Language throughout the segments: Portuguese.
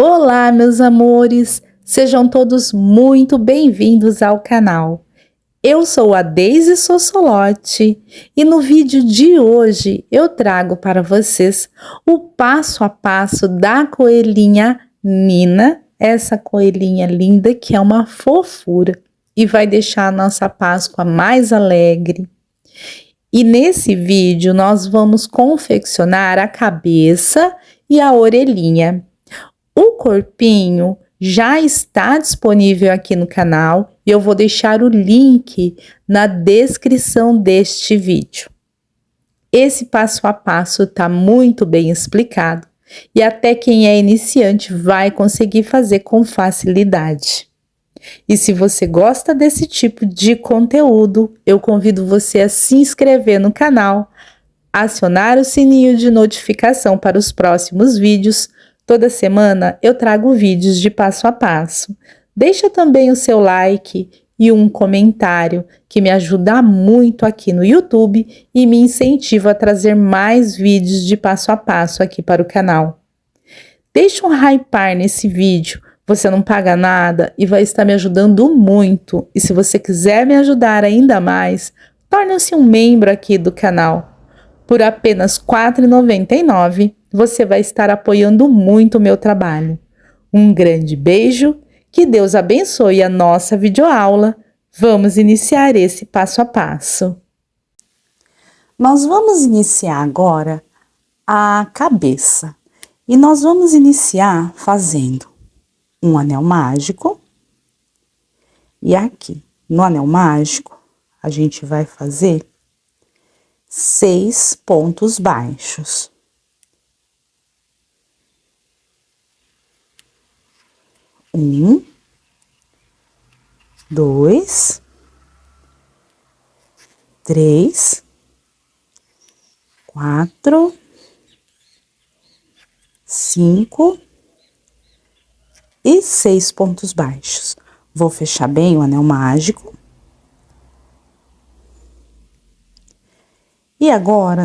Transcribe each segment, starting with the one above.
Olá, meus amores! Sejam todos muito bem-vindos ao canal. Eu sou a Deise Sossolotti e no vídeo de hoje eu trago para vocês o passo a passo da coelhinha Nina, essa coelhinha linda que é uma fofura e vai deixar a nossa Páscoa mais alegre. E nesse vídeo nós vamos confeccionar a cabeça e a orelhinha. O corpinho já está disponível aqui no canal e eu vou deixar o link na descrição deste vídeo. Esse passo a passo está muito bem explicado e até quem é iniciante vai conseguir fazer com facilidade. E se você gosta desse tipo de conteúdo, eu convido você a se inscrever no canal, acionar o sininho de notificação para os próximos vídeos. Toda semana eu trago vídeos de passo a passo. Deixa também o seu like e um comentário que me ajuda muito aqui no YouTube e me incentiva a trazer mais vídeos de passo a passo aqui para o canal. Deixa um hypar nesse vídeo, você não paga nada e vai estar me ajudando muito. E se você quiser me ajudar ainda mais, torne-se um membro aqui do canal. Por apenas R$ 4,99, você vai estar apoiando muito o meu trabalho. Um grande beijo, que Deus abençoe a nossa videoaula. Vamos iniciar esse passo a passo. Nós vamos iniciar agora a cabeça. E nós vamos iniciar fazendo um anel mágico. E aqui, no anel mágico, a gente vai fazer 6 pontos baixos. 1, 2, 3, 4, 5 e 6 pontos baixos. Vou fechar bem o anel mágico. E agora,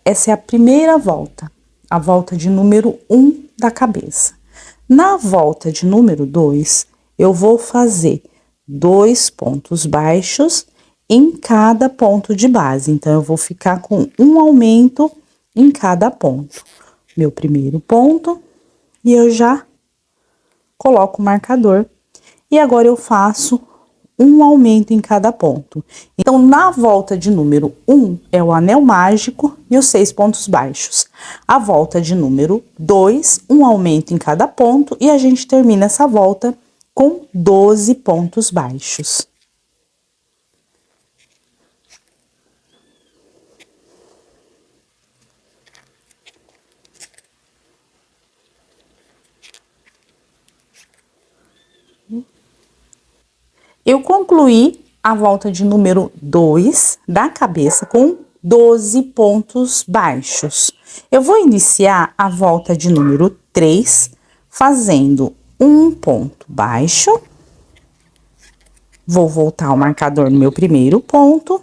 essa é a primeira volta, a volta de número 1 da cabeça. Na volta de número 2, eu vou fazer 2 pontos baixos em cada ponto de base. Então, eu vou ficar com um aumento em cada ponto. Meu primeiro ponto, e eu já coloco o marcador. E agora eu faço um aumento em cada ponto. Então, na volta de número 1 é o anel mágico e os 6 pontos baixos. A volta de número 2, um aumento em cada ponto e a gente termina essa volta com 12 pontos baixos. Eu concluí a volta de número 2 da cabeça com 12 pontos baixos. Eu vou iniciar a volta de número 3 fazendo um ponto baixo. Vou voltar o marcador no meu primeiro ponto.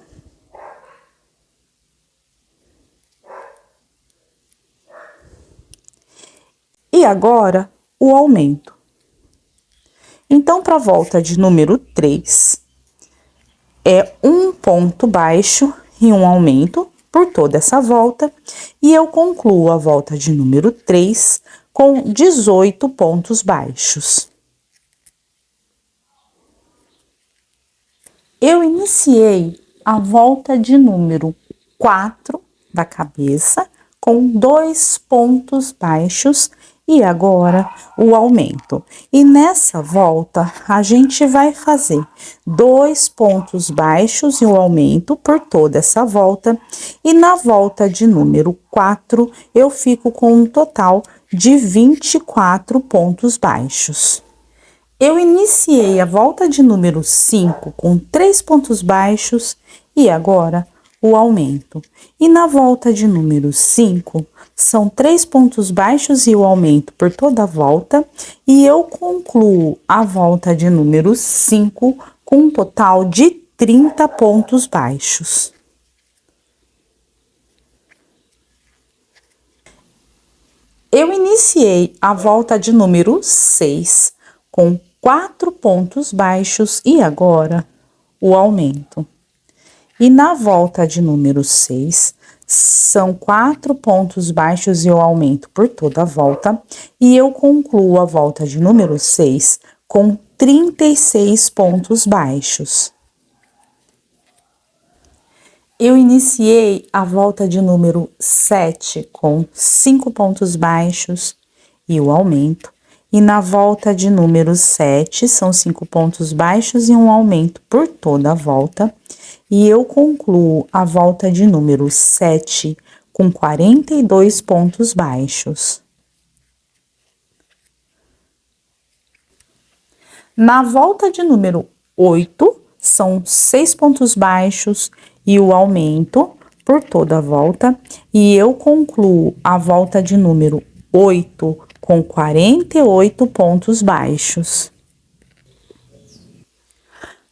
E agora, o aumento. Então, para a volta de número 3, é um ponto baixo e um aumento por toda essa volta. E eu concluo a volta de número 3 com 18 pontos baixos. Eu iniciei a volta de número 4 da cabeça com 2 pontos baixos e agora o aumento. E nessa volta a gente vai fazer 2 pontos baixos e o aumento por toda essa volta. E na volta de número 4 eu fico com um total de 24 pontos baixos. Eu iniciei a volta de número 5 com 3 pontos baixos e agora o aumento. E na volta de número 5, são 3 pontos baixos e o aumento por toda a volta. E eu concluo a volta de número 5 com um total de 30 pontos baixos. Eu iniciei a volta de número 6 com 4 pontos baixos e agora o aumento. E na volta de número 6, são 4 pontos baixos e o aumento por toda a volta. E eu concluo a volta de número 6 com 36 pontos baixos. Eu iniciei a volta de número 7 com 5 pontos baixos e o aumento. E na volta de número 7, são 5 pontos baixos e um aumento por toda a volta. E eu concluo a volta de número 7 com 42 pontos baixos. Na volta de número 8, são 6 pontos baixos e o aumento por toda a volta. E eu concluo a volta de número 8 com 48 pontos baixos.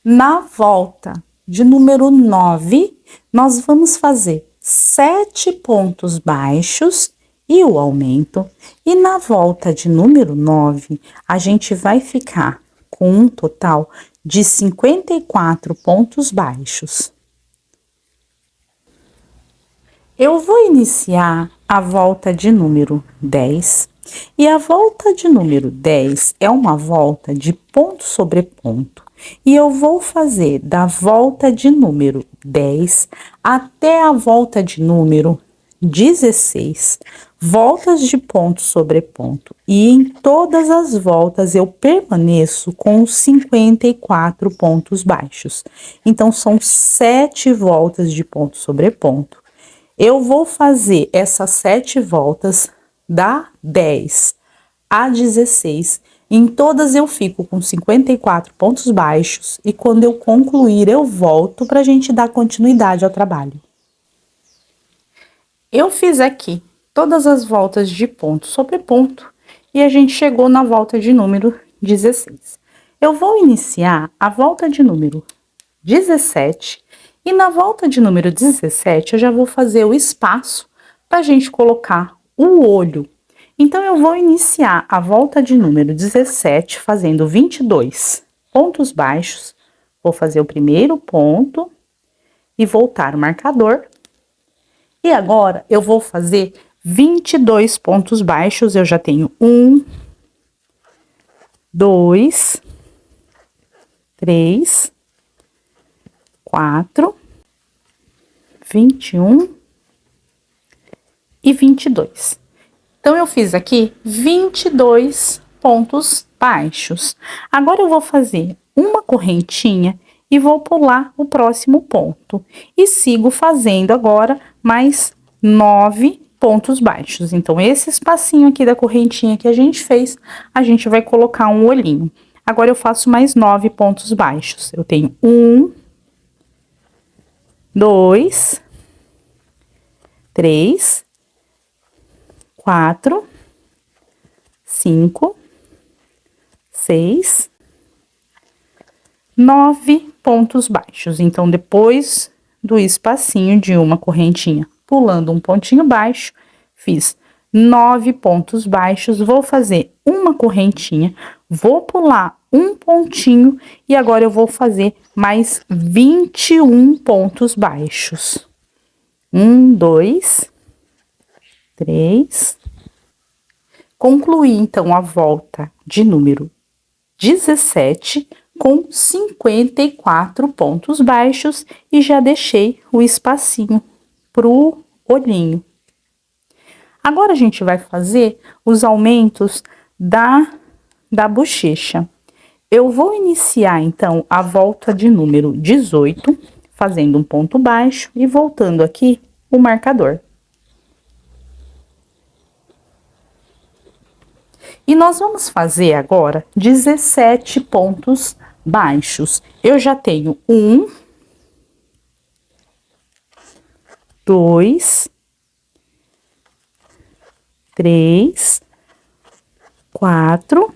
Na volta de número 9, nós vamos fazer 7 pontos baixos e o aumento. E na volta de número 9, a gente vai ficar com um total de 54 pontos baixos. Eu vou iniciar a volta de número 10. E a volta de número 10 é uma volta de ponto sobre ponto. E eu vou fazer da volta de número 10 até a volta de número 16, voltas de ponto sobre ponto. E em todas as voltas eu permaneço com 54 pontos baixos. Então, são 7 voltas de ponto sobre ponto. Eu vou fazer essas 7 voltas da 10 a 16. Em todas eu fico com 54 pontos baixos e quando eu concluir eu volto para a gente dar continuidade ao trabalho. Eu fiz aqui todas as voltas de ponto sobre ponto e a gente chegou na volta de número 16. Eu vou iniciar a volta de número 17 e na volta de número 17 eu já vou fazer o espaço para a gente colocar o olho. Então, eu vou iniciar a volta de número 17 fazendo 22 pontos baixos. Vou fazer o primeiro ponto e voltar o marcador. E agora, eu vou fazer 22 pontos baixos. Eu já tenho 1, 2, 3, 4, 21 e 22. Então, eu fiz aqui 22 pontos baixos. Agora, eu vou fazer uma correntinha e vou pular o próximo ponto. E sigo fazendo agora mais 9 pontos baixos. Então, esse espacinho aqui da correntinha que a gente fez, a gente vai colocar um olhinho. Agora, eu faço mais 9 pontos baixos. Eu tenho 1, 2, 3, 4, 5, 6, 9 pontos baixos. Então, depois do espacinho de uma correntinha, pulando um pontinho baixo, fiz 9 pontos baixos, vou fazer uma correntinha, vou pular um pontinho e agora eu vou fazer mais 21 pontos baixos. 1, 2, 3. Concluí, então, a volta de número 17 com 54 pontos baixos e já deixei o espacinho pro olhinho. Agora, a gente vai fazer os aumentos da bochecha. Eu vou iniciar, então, a volta de número 18, fazendo um ponto baixo e voltando aqui o marcador. E nós vamos fazer agora 17 pontos baixos. Eu já tenho 1, 2, 3, 4.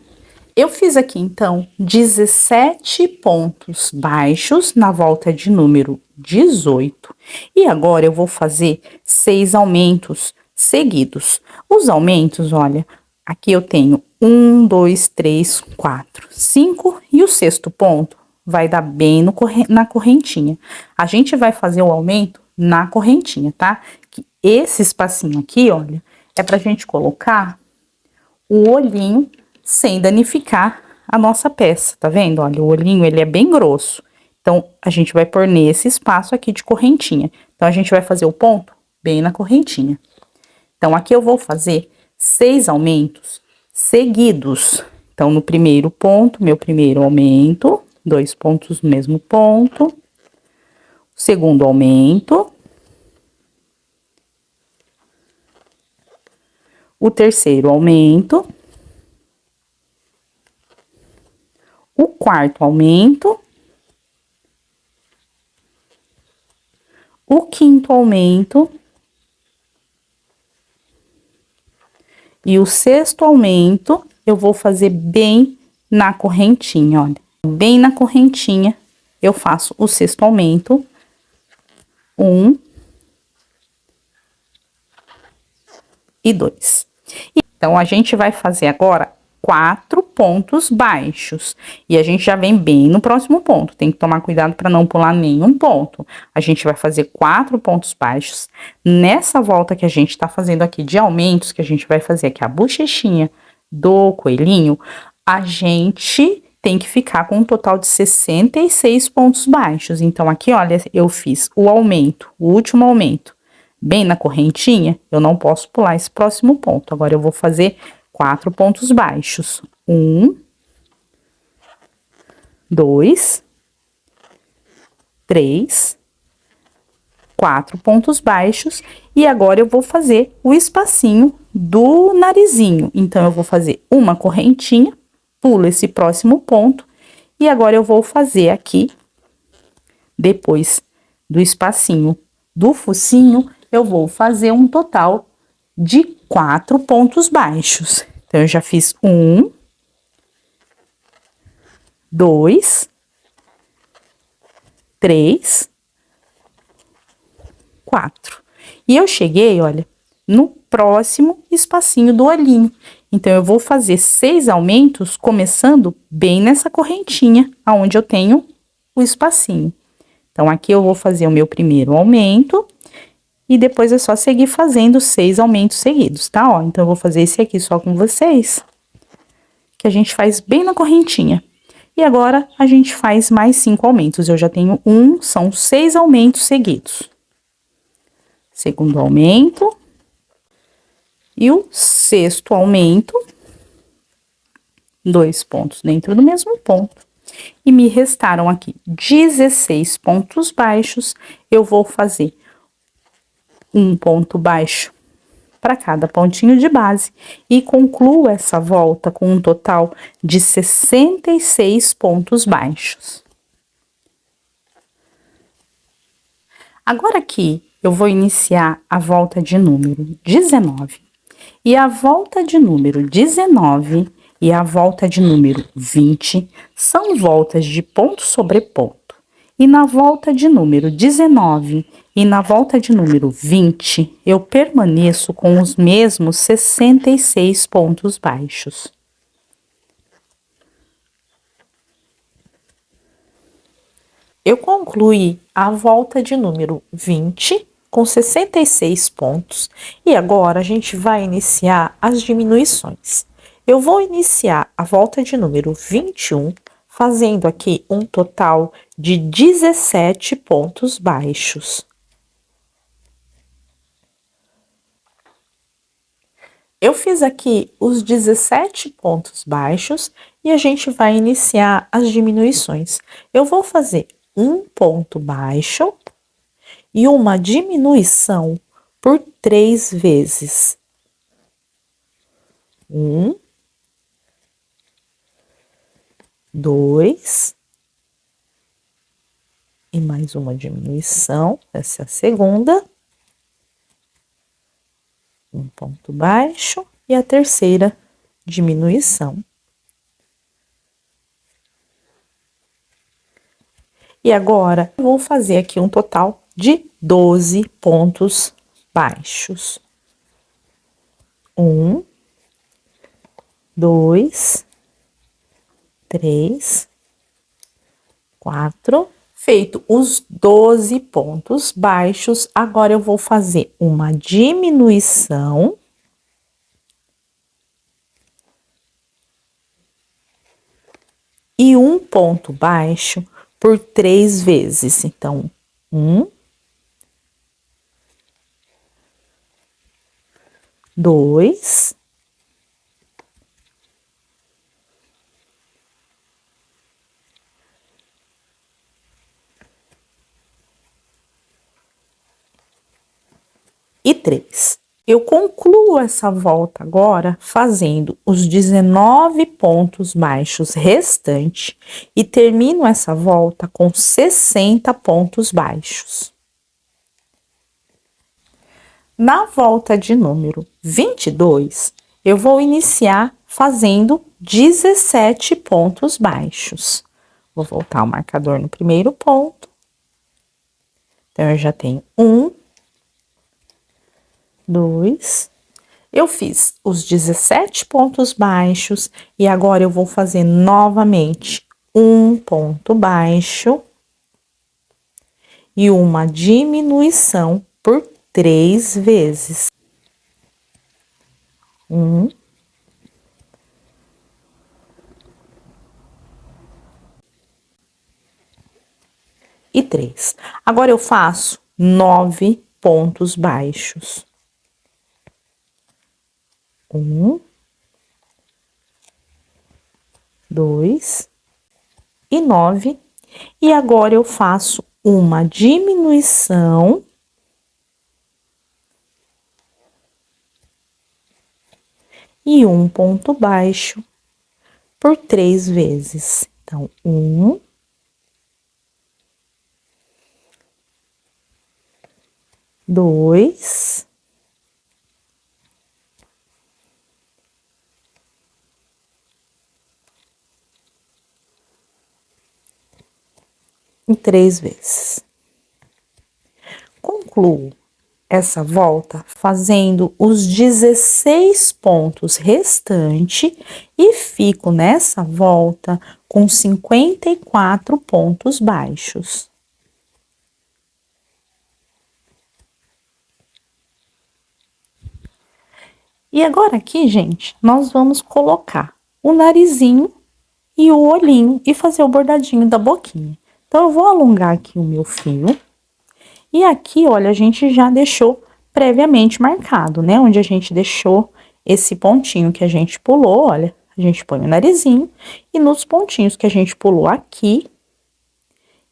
Eu fiz aqui, então, 17 pontos baixos na volta de número 18. E agora eu vou fazer 6 aumentos seguidos. Os aumentos, olha, aqui eu tenho 1, 2, 3, 4, 5 e o sexto ponto vai dar bem na correntinha. A gente vai fazer o aumento na correntinha, tá? Que esse espacinho aqui, olha, é pra gente colocar o olhinho sem danificar a nossa peça, tá vendo? Olha, o olhinho, ele é bem grosso. Então, a gente vai pôr nesse espaço aqui de correntinha. Então, a gente vai fazer o ponto bem na correntinha. Então, aqui eu vou fazer 6 aumentos seguidos. Então, no primeiro ponto, meu primeiro aumento, 2 pontos no mesmo ponto. Segundo aumento. O terceiro aumento. O quarto aumento. O quinto aumento. E o sexto aumento, eu vou fazer bem na correntinha, olha. Bem na correntinha, eu faço o sexto aumento. 1 e 2. Então, a gente vai fazer agora 4 pontos baixos. E a gente já vem bem no próximo ponto. Tem que tomar cuidado para não pular nenhum ponto. A gente vai fazer 4 pontos baixos. Nessa volta que a gente tá fazendo aqui de aumentos, que a gente vai fazer aqui a bochechinha do coelhinho, a gente tem que ficar com um total de 66 pontos baixos. Então, aqui, olha, eu fiz o aumento, o último aumento, bem na correntinha, eu não posso pular esse próximo ponto. Agora, eu vou fazer 4 pontos baixos. 1, 2, 3, 4 pontos baixos. E agora, eu vou fazer o espacinho do narizinho. Então, eu vou fazer uma correntinha, pulo esse próximo ponto. E agora, eu vou fazer aqui, depois do espacinho do focinho, eu vou fazer um total de 4 pontos baixos. Então, eu já fiz 1, 2, 3, 4. E eu cheguei, olha, no próximo espacinho do olhinho. Então, eu vou fazer 6 aumentos, começando bem nessa correntinha, aonde eu tenho o espacinho. Então, aqui eu vou fazer o meu primeiro aumento. E depois é só seguir fazendo 6 aumentos seguidos, tá? Ó, então, eu vou fazer esse aqui só com vocês, que a gente faz bem na correntinha. E agora, a gente faz mais 5 aumentos. Eu já tenho são 6 aumentos seguidos. Segundo aumento. E o sexto aumento. 2 pontos dentro do mesmo ponto. E me restaram aqui 16 pontos baixos. Eu vou fazer um ponto baixo para cada pontinho de base e concluo essa volta com um total de 66 pontos baixos. Agora aqui eu vou iniciar a volta de número 19. E a volta de número 19 e a volta de número 20 são voltas de ponto sobre ponto. E na volta de número 19 e na volta de número 20, eu permaneço com os mesmos 66 pontos baixos. Eu concluí a volta de número 20 com 66 pontos e agora a gente vai iniciar as diminuições. Eu vou iniciar a volta de número 21 fazendo aqui um total de 17 pontos baixos. Eu fiz aqui os 17 pontos baixos e a gente vai iniciar as diminuições. Eu vou fazer um ponto baixo e uma diminuição por 3 vezes. 1, 2, e mais uma diminuição, essa é a segunda. Um ponto baixo e a terceira diminuição. E agora, eu vou fazer aqui um total de 12 pontos baixos. Um, dois, três, quatro. Feito os 12 pontos baixos, agora eu vou fazer uma diminuição. E um ponto baixo por 3 vezes. Então, 1, 2, 3. Eu concluo essa volta agora fazendo os 19 pontos baixos restantes e termino essa volta com 60 pontos baixos. Na volta de número 22, eu vou iniciar fazendo 17 pontos baixos. Vou voltar o marcador no primeiro ponto. Então, eu já tenho 1, 2, eu fiz os 17 pontos baixos e agora eu vou fazer novamente um ponto baixo e uma diminuição por 3 vezes. 1, 3. Agora eu faço 9 pontos baixos. 1, 2 e 9. E agora eu faço uma diminuição e um ponto baixo por 3 vezes. Então, 1, 2, e 3 vezes. Concluo essa volta fazendo os 16 pontos restantes e fico nessa volta com 54 pontos baixos. E agora aqui, gente, nós vamos colocar o narizinho e o olhinho e fazer o bordadinho da boquinha. Então, eu vou alongar aqui o meu fio. E aqui, olha, a gente já deixou previamente marcado, né? Onde a gente deixou esse pontinho que a gente pulou, olha. A gente põe o narizinho e nos pontinhos que a gente pulou aqui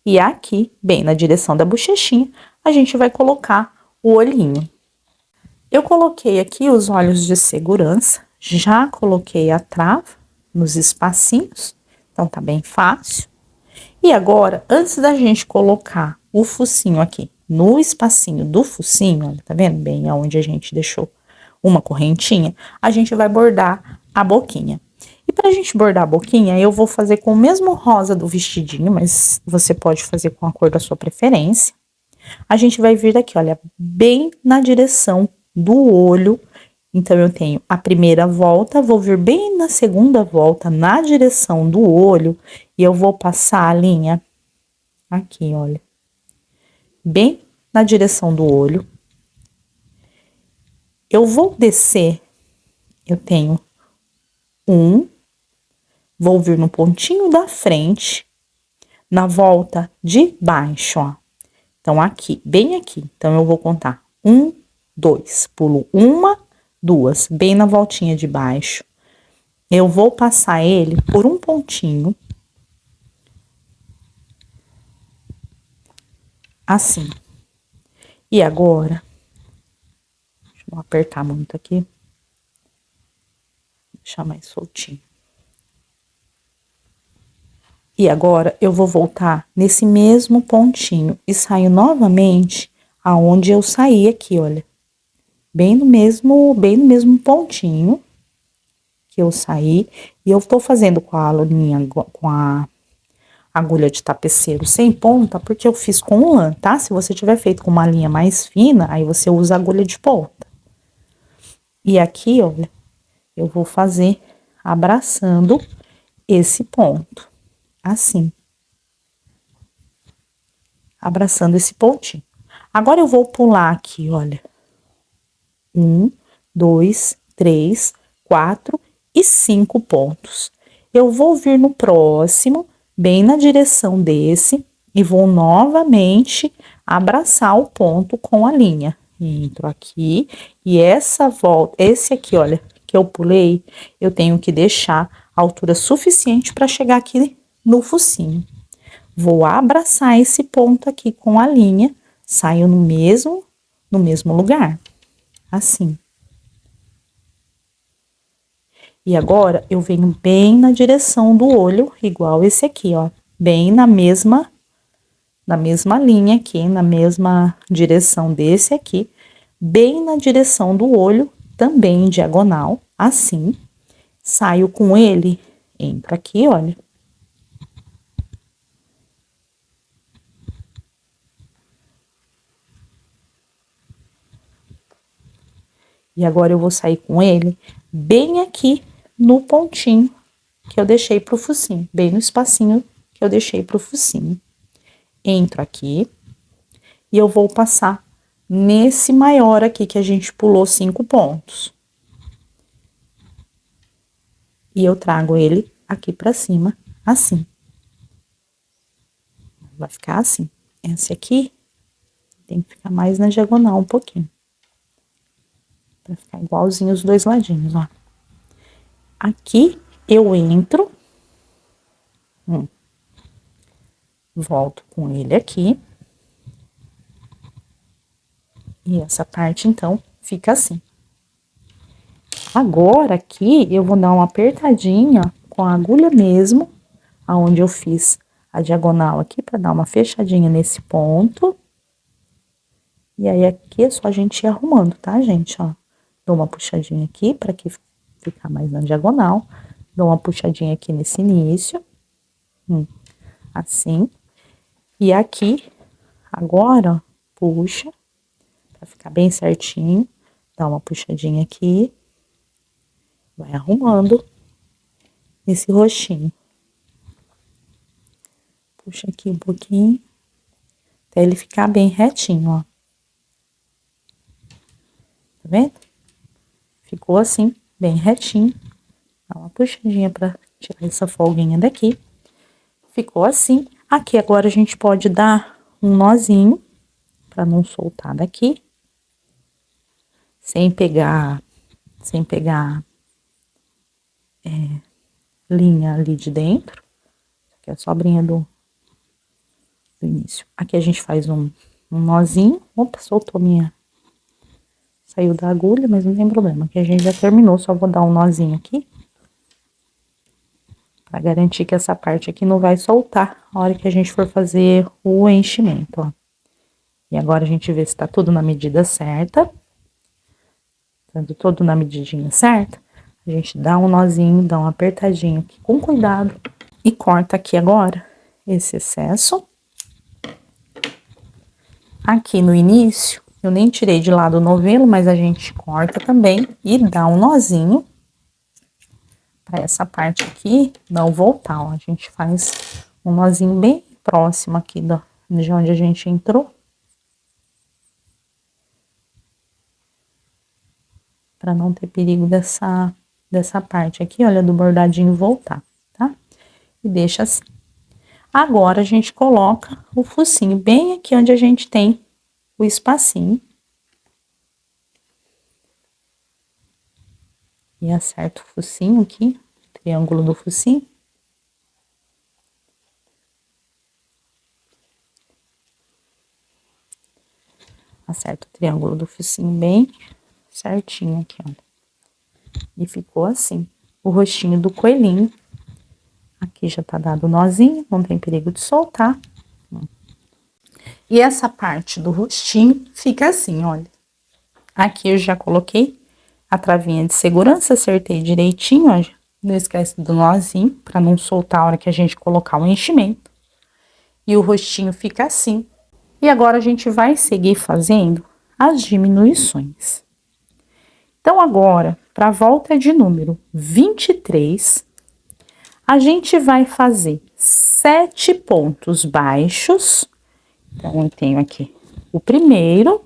e aqui, bem na direção da bochechinha, a gente vai colocar o olhinho. Eu coloquei aqui os olhos de segurança, já coloquei a trava nos espacinhos, então tá bem fácil. E agora, antes da gente colocar o focinho aqui no espacinho do focinho, olha, tá vendo bem aonde a gente deixou uma correntinha, a gente vai bordar a boquinha. E pra gente bordar a boquinha, eu vou fazer com o mesmo rosa do vestidinho, mas você pode fazer com a cor da sua preferência. A gente vai vir daqui, olha, bem na direção do olho. Então, eu tenho a primeira volta, vou vir bem na segunda volta, na direção do olho, e eu vou passar a linha aqui, olha, bem na direção do olho. Eu vou descer, eu tenho vou vir no pontinho da frente, na volta de baixo, ó. Então, aqui, bem aqui. Então, eu vou contar 1, 2, pulo 1, 2, bem na voltinha de baixo. Eu vou passar ele por um pontinho. Assim. E agora, deixa eu não apertar muito aqui. Deixar mais soltinho. E agora, eu vou voltar nesse mesmo pontinho e saio novamente aonde eu saí aqui, olha. Bem no mesmo pontinho que eu saí. E eu tô fazendo com a linha, com a agulha de tapeceiro sem ponta, porque eu fiz com lã, tá? Se você tiver feito com uma linha mais fina, aí você usa agulha de ponta. E aqui, olha, eu vou fazer abraçando esse ponto, assim. Abraçando esse pontinho. Agora eu vou pular aqui, olha. 1, 2, 3, 4 e 5 pontos. Eu vou vir no próximo, bem na direção desse, e vou novamente abraçar o ponto com a linha. Entro aqui, e essa volta, esse aqui, olha, que eu pulei, eu tenho que deixar a altura suficiente para chegar aqui no focinho. Vou abraçar esse ponto aqui com a linha, saio no mesmo lugar, assim. E agora, eu venho bem na direção do olho, igual esse aqui, ó. Bem na mesma linha aqui, na mesma direção desse aqui. Bem na direção do olho, também em diagonal, assim. Saio com ele, entro aqui, olha. E agora eu vou sair com ele bem aqui no pontinho que eu deixei pro focinho, bem no espacinho que eu deixei pro focinho. Entro aqui e eu vou passar nesse maior aqui que a gente pulou 5 pontos. E eu trago ele aqui pra cima, assim. Vai ficar assim. Esse aqui tem que ficar mais na diagonal um pouquinho. Pra ficar igualzinho os dois ladinhos, ó. Aqui eu entro. Volto com ele aqui. E essa parte, então, fica assim. Agora, aqui, eu vou dar uma apertadinha com a agulha mesmo, aonde eu fiz a diagonal aqui, pra dar uma fechadinha nesse ponto. E aí, aqui é só a gente ir arrumando, tá, gente? Ó, dou uma puxadinha aqui pra que ficar mais na diagonal. Dou uma puxadinha aqui nesse início. Assim. E aqui, agora, ó, puxa, pra ficar bem certinho. Dá uma puxadinha aqui. Vai arrumando esse rostinho. Puxa aqui um pouquinho, até ele ficar bem retinho, ó. Tá vendo? Ficou assim, bem retinho. Dá uma puxadinha pra tirar essa folguinha daqui. Ficou assim. Aqui agora a gente pode dar um nozinho, pra não soltar daqui. Sem pegar linha ali de dentro. Aqui é a sobrinha do início. Aqui a gente faz um nozinho. Opa, soltou minha... Saiu da agulha, mas não tem problema. Aqui a gente já terminou, só vou dar um nozinho aqui. Pra garantir que essa parte aqui não vai soltar a hora que a gente for fazer o enchimento, ó. E agora a gente vê se tá tudo na medida certa. Tendo tudo na medidinha certa, a gente dá um nozinho, dá uma apertadinha aqui com cuidado. E corta aqui agora esse excesso. Aqui no início, eu nem tirei de lado o novelo, mas a gente corta também e dá um nozinho. Pra essa parte aqui não voltar, ó. A gente faz um nozinho bem próximo aqui de onde a gente entrou. Pra não ter perigo dessa parte aqui, olha, do bordadinho voltar, tá? E deixa assim. Agora, a gente coloca o focinho bem aqui onde a gente tem o espacinho. E acerta o focinho aqui, triângulo do focinho. Acerta o triângulo do focinho bem certinho aqui, ó. E ficou assim, o rostinho do coelhinho. Aqui já tá dado o nozinho, não tem perigo de soltar. E essa parte do rostinho fica assim, olha. Aqui eu já coloquei a travinha de segurança, acertei direitinho, ó. Não esquece do nozinho, pra não soltar a hora que a gente colocar o enchimento. E o rostinho fica assim. E agora a gente vai seguir fazendo as diminuições. Então, agora, para a volta de número 23, a gente vai fazer 7 pontos baixos. Então, eu tenho aqui o primeiro.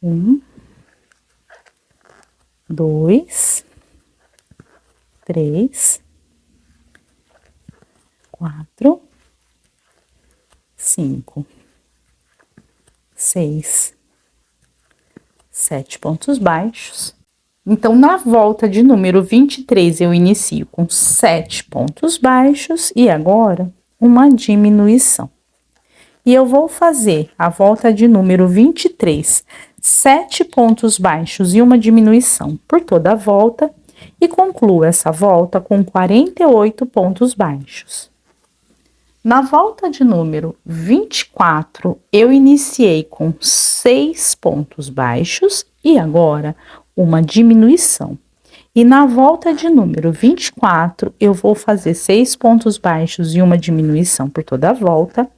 Um, 2, 3, 4, 5, 6, 7 pontos baixos. Então, na volta de número 23, eu inicio com 7 pontos baixos e agora uma diminuição. E eu vou fazer a volta de número 23, 7 pontos baixos e uma diminuição por toda a volta e concluo essa volta com 48 pontos baixos. Na volta de número 24, eu iniciei com 6 pontos baixos e agora uma diminuição. E na volta de número 24, eu vou fazer 6 pontos baixos e uma diminuição por toda a volta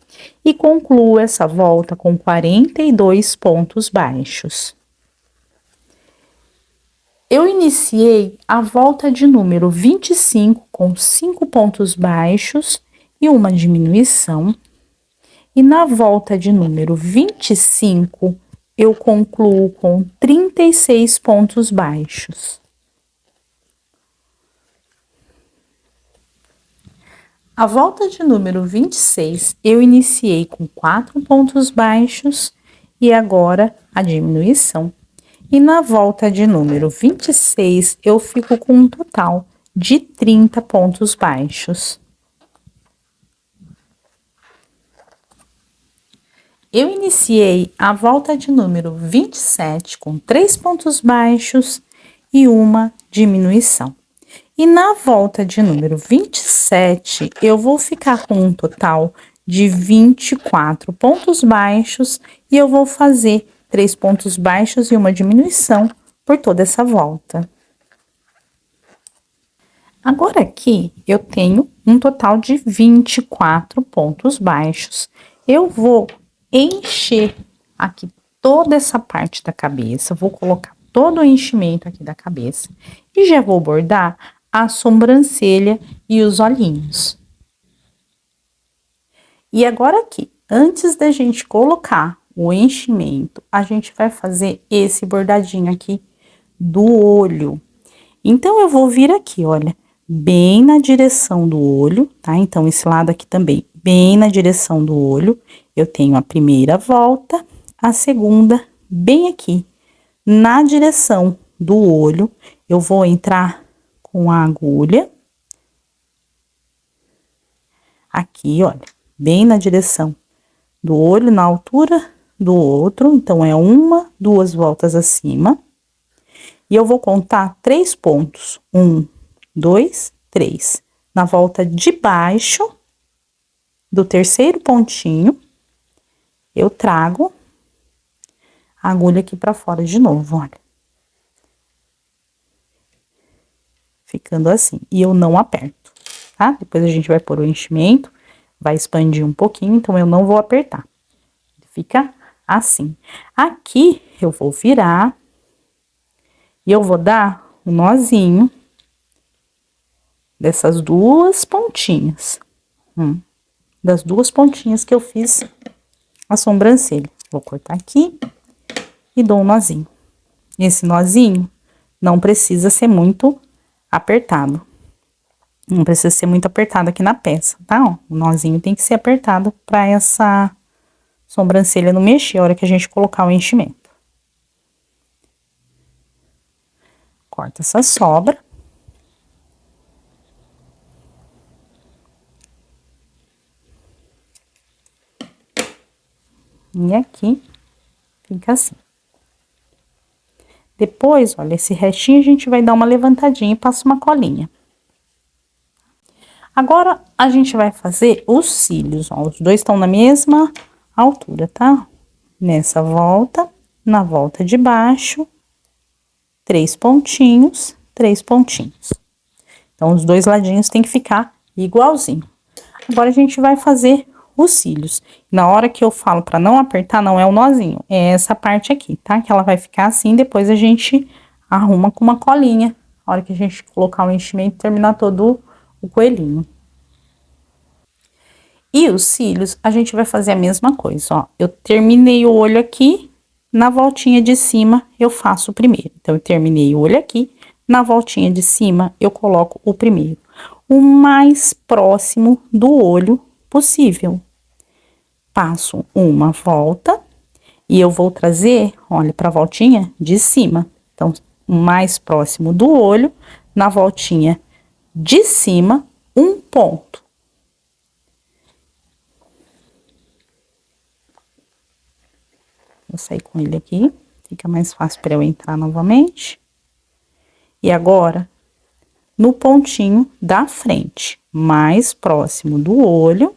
e concluo essa volta com 42 pontos baixos. Eu iniciei a volta de número 25 com 5 pontos baixos e uma diminuição. E na volta de número 25, eu concluo com 36 pontos baixos. A volta de número 26, eu iniciei com 4 pontos baixos e agora a diminuição. E na volta de número 26, eu fico com um total de 30 pontos baixos. Eu iniciei a volta de número 27 com 3 pontos baixos e uma diminuição. E na volta de número 27, eu vou ficar com um total de 24 pontos baixos e eu vou fazer 3 pontos baixos e uma diminuição por toda essa volta. Agora aqui, eu tenho um total de 24 pontos baixos. Eu vou encher aqui toda essa parte da cabeça, vou colocar todo o enchimento aqui da cabeça e já vou bordar a sobrancelha e os olhinhos. E agora aqui, antes da gente colocar o enchimento, a gente vai fazer esse bordadinho aqui do olho. Então, eu vou vir aqui, olha, bem na direção do olho, tá? Então, esse lado aqui também, bem na direção do olho. Eu tenho a primeira volta, a segunda bem aqui, na direção do olho. Eu vou entrar com a agulha, aqui, olha, bem na direção do olho, na altura do outro. Então, é 1, 2 voltas acima. E eu vou contar 3 pontos. 1, 2, 3. Na volta de baixo do terceiro pontinho, eu trago a agulha aqui pra fora de novo, olha. Ficando assim, e eu não aperto, tá? Depois a gente vai pôr o enchimento, vai expandir um pouquinho, então eu não vou apertar. Fica assim. Aqui eu vou virar e eu vou dar um nozinho dessas duas pontinhas. Das duas pontinhas que eu fiz a sobrancelha. Vou cortar aqui e dou um nozinho. Esse nozinho não precisa ser muito apertado. Não precisa ser muito apertado aqui na peça, tá? Ó, o nozinho tem que ser apertado para essa sobrancelha não mexer a hora que a gente colocar o enchimento. Corta essa sobra. E aqui fica assim. Depois, olha, esse restinho a gente vai dar uma levantadinha e passa uma colinha. Agora, a gente vai fazer os cílios, ó. Os dois estão na mesma altura, tá? Nessa volta, na volta de baixo, 3 pontinhos, 3 pontinhos. Então, os dois ladinhos tem que ficar igualzinho. Agora, a gente vai fazer os cílios. Na hora que eu falo para não apertar, não é o nozinho, é essa parte aqui, tá? Que ela vai ficar assim, depois a gente arruma com uma colinha, na hora que a gente colocar o enchimento e terminar todo o coelhinho. E os cílios, a gente vai fazer a mesma coisa, ó. Eu terminei o olho aqui, na voltinha de cima eu faço o primeiro. Então, eu terminei o olho aqui, na voltinha de cima eu coloco o primeiro. O mais próximo do olho possível. Passo uma volta e eu vou trazer, olha, pra voltinha de cima. Então, o mais próximo do olho, na voltinha de cima, um ponto. Vou sair com ele aqui, fica mais fácil para eu entrar novamente. E agora, no pontinho da frente, mais próximo do olho.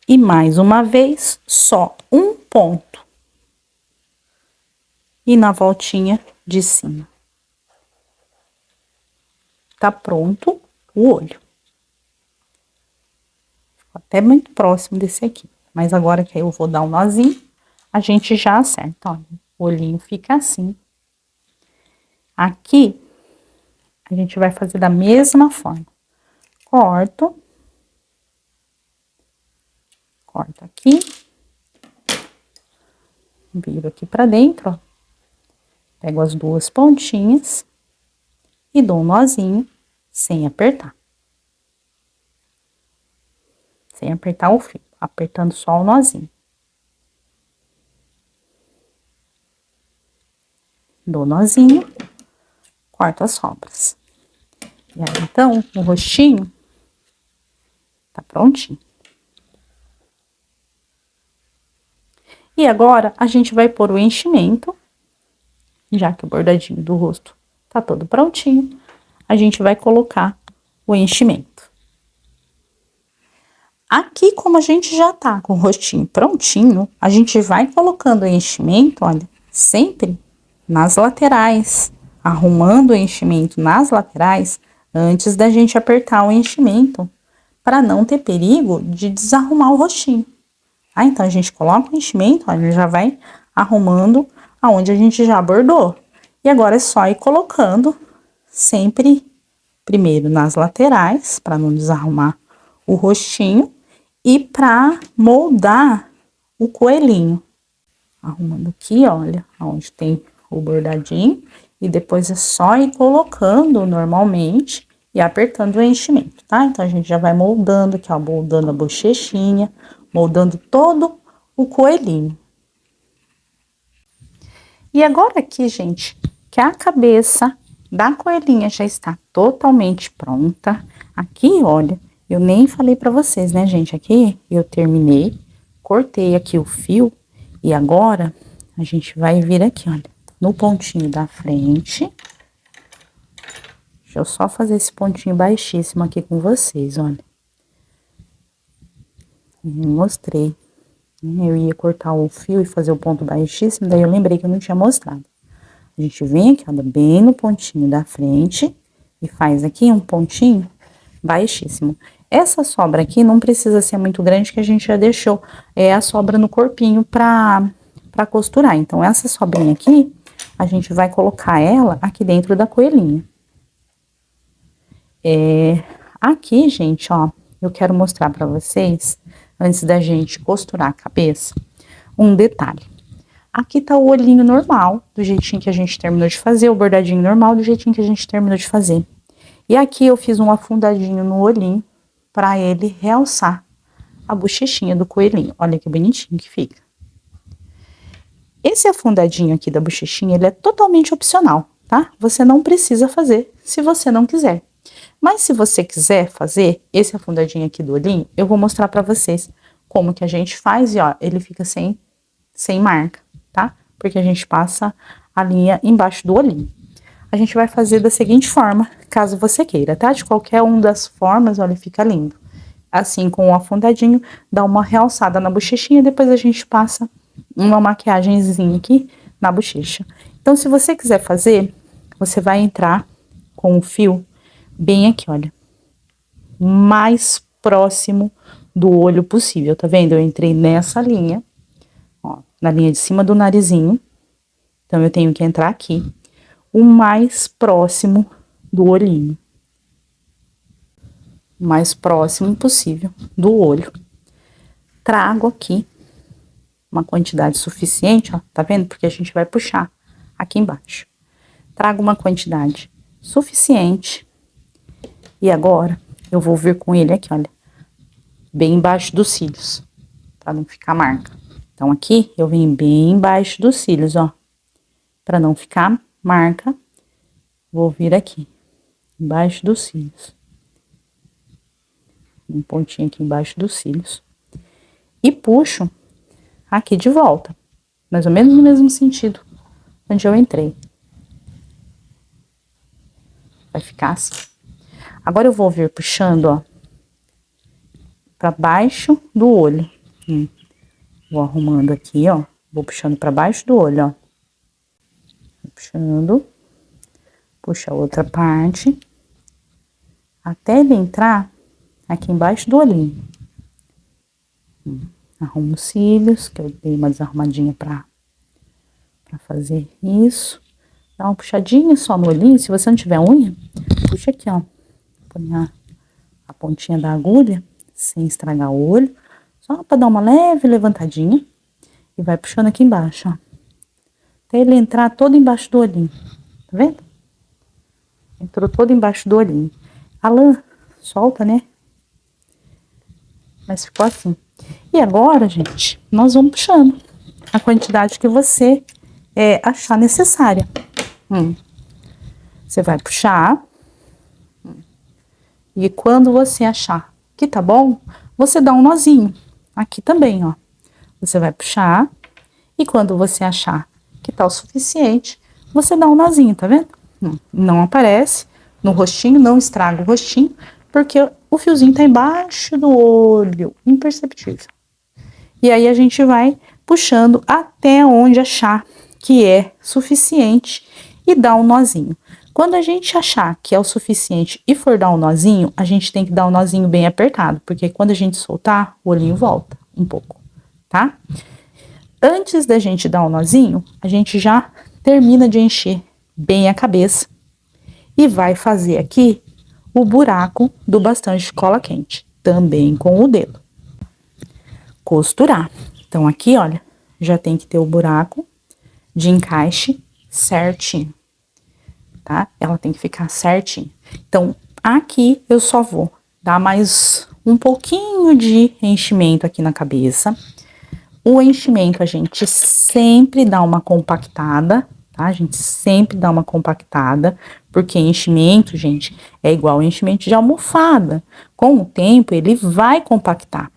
E mais uma vez, só um ponto. E na voltinha de cima. Tá pronto o olho. Até muito próximo desse aqui. Mas agora que eu vou dar um nozinho, a gente já acerta, olha. O olhinho fica assim. Aqui, a gente vai fazer da mesma forma. Corto. Corto aqui. Viro aqui pra dentro, ó. Pego as duas pontinhas e dou um nozinho sem apertar. Sem apertar o fio, apertando só o nozinho. Dou nozinho, corto as sobras. E aí, então, o rostinho tá prontinho. E agora, a gente vai pôr o enchimento, já que o bordadinho do rosto tá todo prontinho, a gente vai colocar o enchimento. Aqui, como a gente já tá com o rostinho prontinho, a gente vai colocando o enchimento, olha, sempre nas laterais, arrumando o enchimento nas laterais, antes da gente apertar o enchimento, para não ter perigo de desarrumar o rostinho. Ah, então, a gente coloca o enchimento, olha, ele já vai arrumando aonde a gente já bordou. E agora é só ir colocando sempre primeiro nas laterais, para não desarrumar o rostinho, e para moldar o coelhinho. Arrumando aqui, olha, onde tem o bordadinho, e depois é só ir colocando normalmente e apertando o enchimento, tá? Então, a gente já vai moldando aqui, ó, moldando a bochechinha, moldando todo o coelhinho. E agora aqui, gente, que a cabeça da coelhinha já está totalmente pronta. Aqui, olha, eu nem falei pra vocês, né, gente? Aqui eu terminei, cortei aqui o fio e agora a gente vai vir aqui, olha, no pontinho da frente. Deixa eu só fazer esse pontinho baixíssimo aqui com vocês, olha. Mostrei. Eu ia cortar o fio e fazer o ponto baixíssimo, daí eu lembrei que eu não tinha mostrado. A gente vem aqui, olha, bem no pontinho da frente e faz aqui um pontinho baixíssimo. Essa sobra aqui não precisa ser muito grande, que a gente já deixou a sobra no corpinho pra costurar. Então, essa sobrinha aqui, a gente vai colocar ela aqui dentro da coelhinha. Aqui, gente, ó, eu quero mostrar pra vocês, antes da gente costurar a cabeça, um detalhe. Aqui tá o olhinho normal, do jeitinho que a gente terminou de fazer, o bordadinho normal, do jeitinho que a gente terminou de fazer. E aqui eu fiz um afundadinho no olhinho, pra ele realçar a bochechinha do coelhinho. Olha que bonitinho que fica. Esse afundadinho aqui da bochechinha, ele é totalmente opcional, tá? Você não precisa fazer, se você não quiser. Mas se você quiser fazer esse afundadinho aqui do olhinho, eu vou mostrar pra vocês como que a gente faz e, ó, ele fica sem marca, tá? Porque a gente passa a linha embaixo do olhinho. A gente vai fazer da seguinte forma, caso você queira, tá? De qualquer uma das formas, olha, fica lindo. Assim, com o afundadinho, dá uma realçada na bochechinha, depois a gente passa uma maquiagemzinha aqui na bochecha. Então, se você quiser fazer, você vai entrar com o fio bem aqui, olha. Mais próximo do olho possível, tá vendo? Eu entrei nessa linha, ó, na linha de cima do narizinho. Então, eu tenho que entrar aqui, o mais próximo do olhinho. O mais próximo possível do olho. Trago aqui uma quantidade suficiente, ó, tá vendo? Porque a gente vai puxar aqui embaixo. Trago uma quantidade suficiente. E agora, eu vou vir com ele aqui, olha, bem embaixo dos cílios, pra não ficar marca. Então, aqui, eu venho bem embaixo dos cílios, ó. Pra não ficar marca, vou vir aqui, embaixo dos cílios. Um pontinho aqui embaixo dos cílios. E puxo aqui de volta, mais ou menos no mesmo sentido onde eu entrei. Vai ficar assim. Agora eu vou vir puxando, ó, pra baixo do olho. Vou arrumando aqui, ó, vou puxando pra baixo do olho, ó. Puxando, puxa a outra parte, até ele entrar aqui embaixo do olhinho. Arrumo os cílios, que eu dei uma desarrumadinha pra fazer isso. Dá uma puxadinha só no olhinho, se você não tiver unha, puxa aqui, ó. Põe a pontinha da agulha, sem estragar o olho, só pra dar uma leve levantadinha. E vai puxando aqui embaixo, ó. Até ele entrar todo embaixo do olhinho, tá vendo? Entrou todo embaixo do olhinho. A lã solta, né? Mas ficou assim. E agora, gente, nós vamos puxando a quantidade que você achar necessária. Você vai puxar. E quando você achar que tá bom, você dá um nozinho. Aqui também, ó. Você vai puxar. E quando você achar que tá o suficiente, você dá um nozinho, tá vendo? Não aparece no rostinho, não estraga o rostinho, porque o fiozinho tá embaixo do olho, imperceptível. E aí, a gente vai puxando até onde achar que é suficiente e dá um nozinho. Quando a gente achar que é o suficiente e for dar um nozinho, a gente tem que dar um nozinho bem apertado, porque quando a gente soltar, o olhinho volta um pouco, tá? Antes da gente dar um nozinho, a gente já termina de encher bem a cabeça e vai fazer aqui o buraco do bastante de cola quente, também com o dedo. Costurar. Então, aqui, olha, já tem que ter o buraco de encaixe certinho, tá? Ela tem que ficar certinho. Então, aqui eu só vou dar mais um pouquinho de enchimento aqui na cabeça. O enchimento a gente sempre dá uma compactada, tá? A gente sempre dá uma compactada, porque enchimento, gente, é igual enchimento de almofada. Com o tempo, ele vai compactar.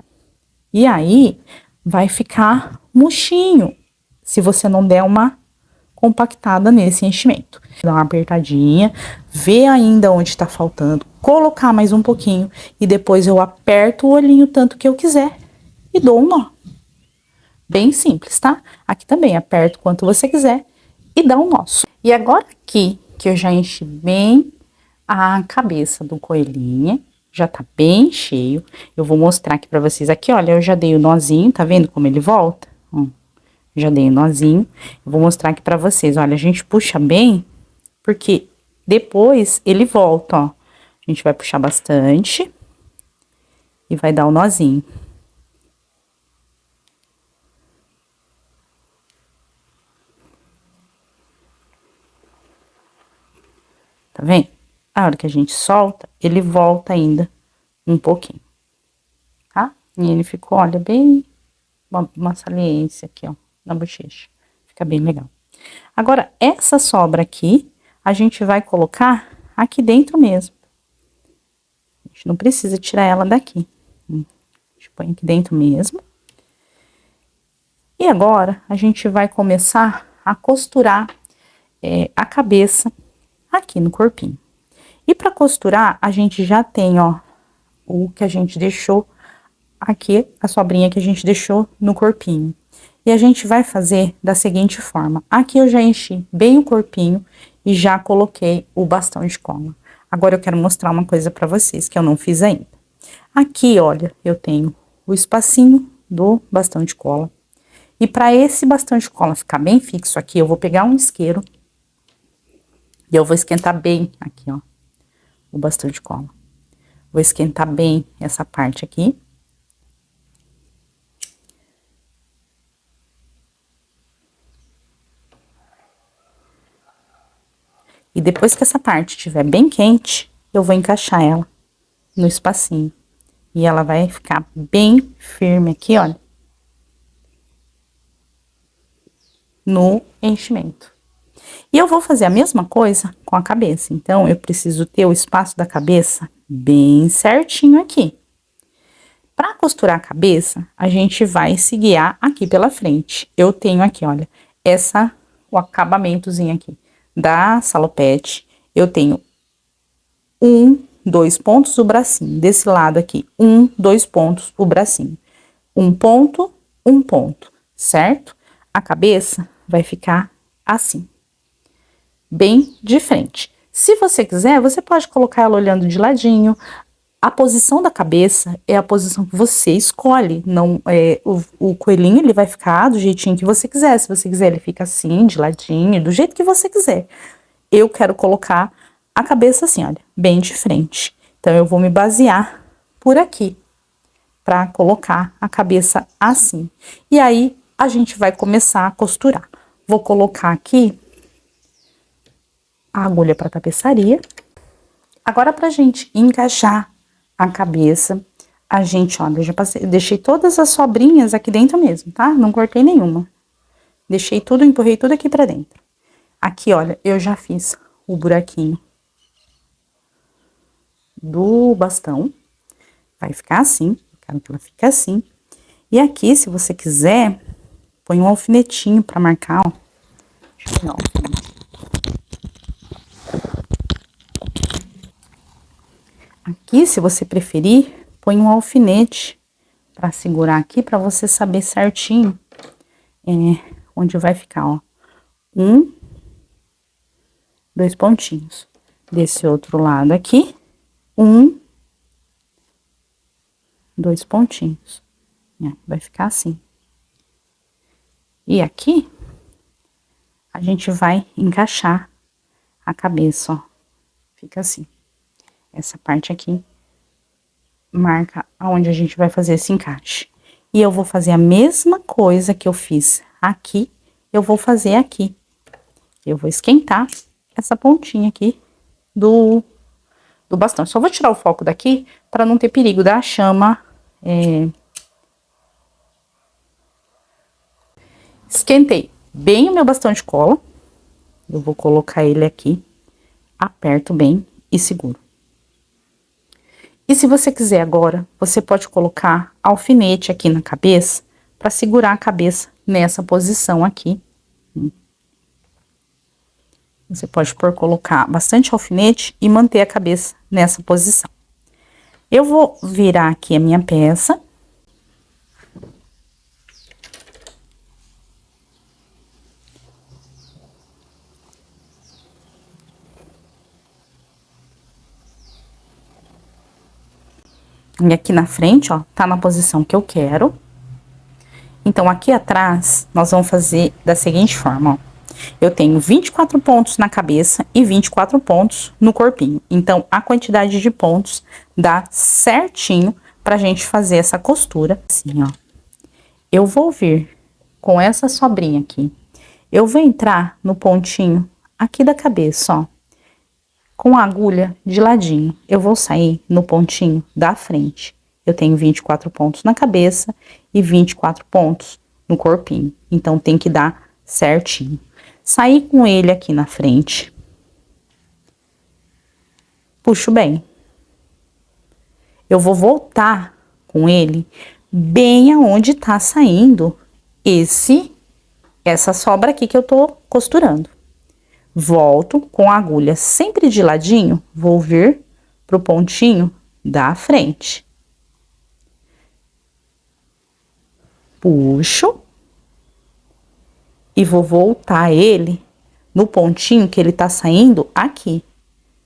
E aí, vai ficar murchinho, se você não der uma compactada nesse enchimento. Dá uma apertadinha, ver ainda onde tá faltando, colocar mais um pouquinho, e depois eu aperto o olhinho tanto que eu quiser e dou um nó. Bem simples, tá? Aqui também, aperto quanto você quiser e dá um nó. E agora aqui, que eu já enchi bem a cabeça do coelhinho, já tá bem cheio, eu vou mostrar aqui pra vocês. Aqui, olha, eu já dei o nozinho, tá vendo como ele volta? Ó, já dei o nozinho. Eu vou mostrar aqui pra vocês, olha, a gente puxa bem, porque depois ele volta, ó. A gente vai puxar bastante e vai dar o nozinho. Tá vendo? A hora que a gente solta, ele volta ainda um pouquinho, tá? E ele ficou, olha, bem uma saliência aqui, ó, na bochecha. Fica bem legal. Agora, essa sobra aqui, a gente vai colocar aqui dentro mesmo. A gente não precisa tirar ela daqui. A gente põe aqui dentro mesmo. E agora, a gente vai começar a costurar a cabeça aqui no corpinho. E para costurar, a gente já tem, ó, o que a gente deixou aqui, a sobrinha que a gente deixou no corpinho. E a gente vai fazer da seguinte forma. Aqui eu já enchi bem o corpinho e já coloquei o bastão de cola. Agora eu quero mostrar uma coisa pra vocês que eu não fiz ainda. Aqui, olha, eu tenho o espacinho do bastão de cola. E para esse bastão de cola ficar bem fixo aqui, eu vou pegar um isqueiro e eu vou esquentar bem aqui, ó, o bastão de cola. Vou esquentar bem essa parte aqui. E depois que essa parte estiver bem quente, eu vou encaixar ela no espacinho. E ela vai ficar bem firme aqui, olha. No enchimento. E eu vou fazer a mesma coisa com a cabeça. Então, eu preciso ter o espaço da cabeça bem certinho aqui. Para costurar a cabeça, a gente vai se guiar aqui pela frente. Eu tenho aqui, olha, o acabamentozinho aqui da salopete. Eu tenho 2 pontos o bracinho. Desse lado aqui, 2 pontos o bracinho. 1 ponto, certo? A cabeça vai ficar assim, bem de frente. Se você quiser, você pode colocar ela olhando de ladinho. A posição da cabeça é a posição que você escolhe. Não é o coelhinho, ele vai ficar do jeitinho que você quiser. Se você quiser, ele fica assim, de ladinho, do jeito que você quiser. Eu quero colocar a cabeça assim, olha, bem de frente. Então, eu vou me basear por aqui para colocar a cabeça assim. E aí, a gente vai começar a costurar. Vou colocar aqui a agulha para tapeçaria. Agora, pra gente encaixar a cabeça, a gente, olha, eu já deixei todas as sobrinhas aqui dentro mesmo, tá? Não cortei nenhuma. Deixei tudo, empurrei tudo aqui pra dentro. Aqui, olha, eu já fiz o buraquinho do bastão. Vai ficar assim, eu quero que ela fique assim. E aqui, se você quiser, põe um alfinetinho pra marcar, ó. Deixa eu pegar o alfinete. Aqui, se você preferir, põe um alfinete para segurar aqui, para você saber certinho onde vai ficar, ó. 2 pontinhos. Desse outro lado aqui, 2 pontinhos. Vai ficar assim. E aqui, a gente vai encaixar a cabeça, ó. Fica assim. Essa parte aqui marca aonde a gente vai fazer esse encaixe. E eu vou fazer a mesma coisa que eu fiz aqui, eu vou fazer aqui. Eu vou esquentar essa pontinha aqui do bastão. Só vou tirar o foco daqui para não ter perigo da chama. Esquentei bem o meu bastão de cola. Eu vou colocar ele aqui, aperto bem e seguro. E se você quiser agora, você pode colocar alfinete aqui na cabeça para segurar a cabeça nessa posição aqui. Você pode colocar bastante alfinete e manter a cabeça nessa posição. Eu vou virar aqui a minha peça. E aqui na frente, ó, tá na posição que eu quero. Então, aqui atrás, nós vamos fazer da seguinte forma, ó. Eu tenho 24 pontos na cabeça e 24 pontos no corpinho. Então, a quantidade de pontos dá certinho pra gente fazer essa costura. Assim, ó. Eu vou vir com essa sobrinha aqui. Eu vou entrar no pontinho aqui da cabeça, ó. Com a agulha de ladinho, eu vou sair no pontinho da frente. Eu tenho 24 pontos na cabeça e 24 pontos no corpinho. Então, tem que dar certinho. Saí com ele aqui na frente. Puxo bem. Eu vou voltar com ele bem aonde tá saindo essa sobra aqui que eu tô costurando. Volto com a agulha sempre de ladinho, vou vir pro pontinho da frente. Puxo. E vou voltar ele no pontinho que ele tá saindo aqui.